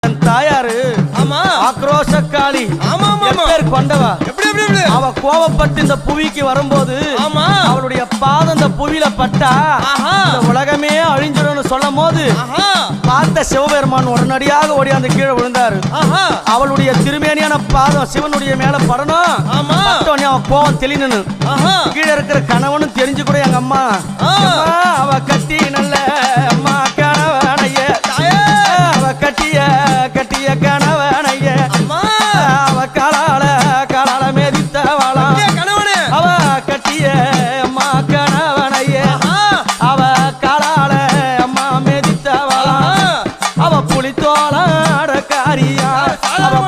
என் தாயாரு ஆமா ஆக்ரோஷக்காளி ஆமா பேர் கொண்டவா எப்படி அவ கோபப்பட்டு இந்த புவிக்கு வரும்போது ஆமா அவளுடைய பாதம் இந்த புவியில பட்டா இந்த உலகமே அழிஞ்சிடும்னு சொல்லும் போது பார்த்த சிவபெருமான் உடனடியாக ஓடி அந்த கீழே விழுந்தாரு. அவளுடைய திருமேனியான பாதம் சிவனுடைய மேல படணும். அவன் கோபம் தெளினு கீழே இருக்கிற கணவனும் தெரிஞ்சு கூட எங்க அம்மா அவ கட்டி நல்ல அம்மா கணவனைய அவ கட்டிய கணவனைய அவ காலால மேதித்தவளா அவ கட்டிய அம்மா கணவனைய அவ காலால அம்மா மேதித்தவளா அவ புலித்தோளாட காரியா அவ